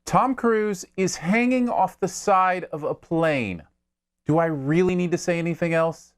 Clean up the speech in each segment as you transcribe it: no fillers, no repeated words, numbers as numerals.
Tom Cruise is hanging off the side of a plane. Do I really need to say anything else?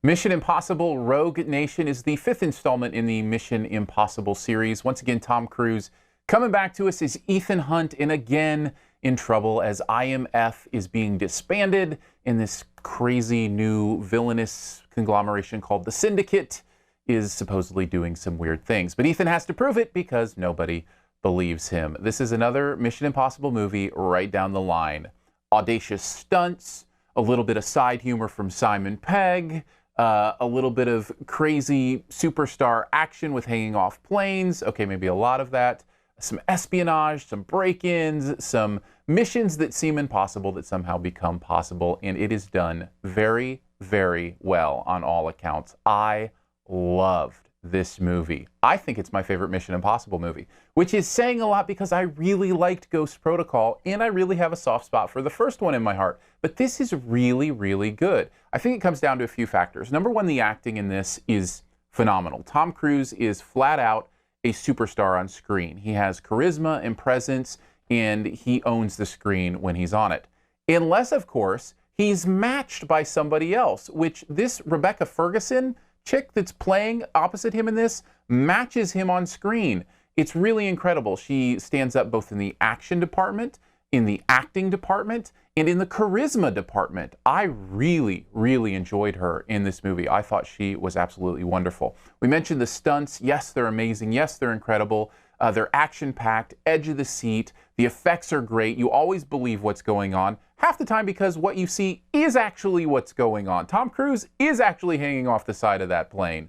Mission Impossible Rogue Nation is the fifth installment in the Mission Impossible series. Once again, Tom Cruise coming back to us is Ethan Hunt, and again in trouble as IMF is being disbanded in this crazy new villainous conglomeration called the Syndicate is supposedly doing some weird things. But Ethan has to prove it because nobody believes him. This is another Mission Impossible movie right down the line. Audacious stunts, a little bit of side humor from Simon Pegg, a little bit of crazy superstar action with hanging off planes. Okay, maybe a lot of that. Some espionage, some break-ins, some missions that seem impossible that somehow become possible. And it is done very, very well on all accounts. I loved this movie. I think it's my favorite Mission Impossible movie, which is saying a lot because I really liked Ghost Protocol and I really have a soft spot for the first one in my heart. But this is really, really good. I think it comes down to a few factors. Number one, the acting in this is phenomenal. Tom Cruise is flat out a superstar on screen. He has charisma and presence and he owns the screen when he's on it. Unless, of course, he's matched by somebody else, which this Rebecca Ferguson chick that's playing opposite him in this matches him on screen. It's really incredible. She stands up both in the action department, in the acting department, and in the charisma department. I really, really enjoyed her in this movie. I thought she was absolutely wonderful. We mentioned the stunts. Yes, they're amazing. Yes, they're incredible. They're action-packed, edge of the seat. The effects are great. You always believe what's going on. Half the time because what you see is actually what's going on. Tom Cruise is actually hanging off the side of that plane.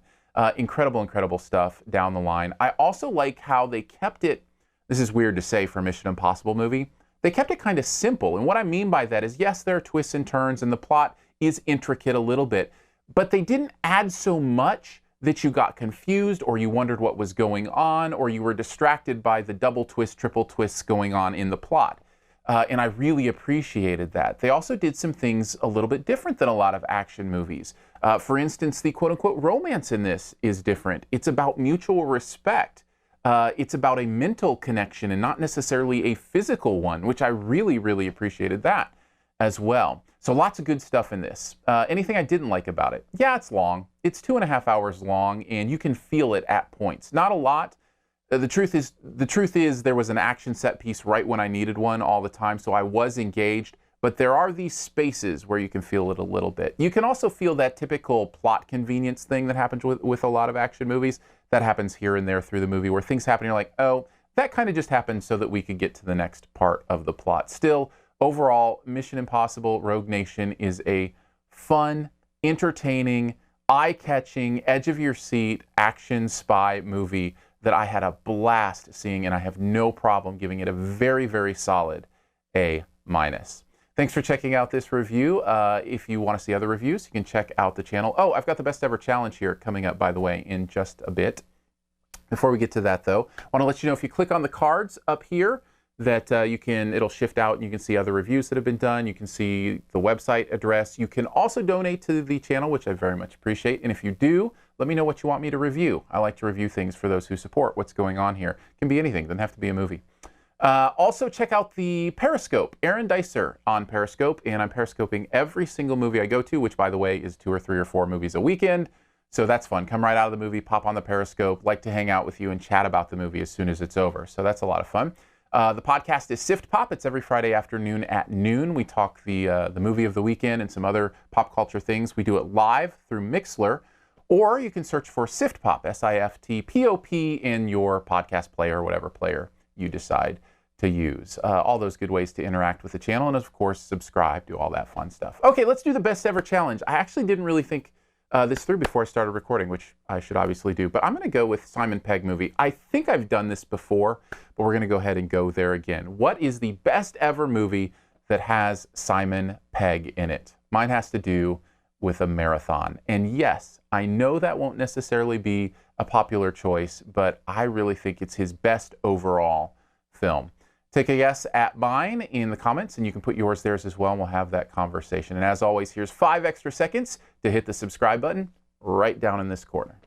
Incredible, incredible stuff down the line. I also like how they kept it, this is weird to say for a Mission Impossible movie, they kept it kind of simple. And what I mean by that is, yes, there are twists and turns and the plot is intricate a little bit, but they didn't add so much that you got confused or you wondered what was going on or you were distracted by the double twist, triple twists going on in the plot. And I really appreciated that. They also did some things a little bit different than a lot of action movies. For instance, the quote-unquote romance in this is different. It's about mutual respect. It's about a mental connection and not necessarily a physical one, which I really, really appreciated that as well. So lots of good stuff in this. Anything I didn't like about it? Yeah, it's long. It's 2.5 hours long, and you can feel it at points. Not a lot. The truth is there was an action set piece right when I needed one all the time, so I was engaged. But there are these spaces where you can feel it a little bit. You can also feel that typical plot convenience thing that happens with a lot of action movies. That happens here and there through the movie where things happen and you're like, oh, that kind of just happened so that we could get to the next part of the plot. Still, overall, Mission Impossible Rogue Nation is a fun, entertaining, eye-catching, edge-of-your-seat action spy movie that I had a blast seeing, and I have no problem giving it a very, very solid A-. Thanks for checking out this review. If you want to see other reviews, you can check out the channel. Oh, I've got the best ever challenge here coming up, by the way, in just a bit. Before we get to that, though, I want to let you know if you click on the cards up here, that it'll shift out and you can see other reviews that have been done. You can see the website address. You can also donate to the channel, which I very much appreciate. And if you do, let me know what you want me to review. I like to review things for those who support what's going on here. It can be anything. It doesn't have to be a movie. Also, check out the Periscope. Aaron Dicer on Periscope. And I'm Periscoping every single movie I go to, which, by the way, is 2 or 3 or 4 movies a weekend. So that's fun. Come right out of the movie, pop on the Periscope. Like to hang out with you and chat about the movie as soon as it's over. So that's a lot of fun. The podcast is SiftPop. It's every Friday afternoon at noon. We talk the movie of the weekend and some other pop culture things. We do it live through Mixlr, or you can search for SiftPop, S-I-F-T-P-O-P, in your podcast player, whatever player you decide to use. All those good ways to interact with the channel, and of course, subscribe, do all that fun stuff. Okay, let's do the best ever challenge. I actually didn't really think this through before I started recording, which I should obviously do, but I'm going to go with Simon Pegg movie. I think I've done this before, but we're going to go ahead and go there again. What is the best ever movie that has Simon Pegg in it? Mine has to do with a marathon. And yes, I know that won't necessarily be a popular choice, but I really think it's his best overall film. Take a guess at mine in the comments, and you can put yours there as well, and we'll have that conversation. And as always, here's 5 extra seconds to hit the subscribe button right down in this corner.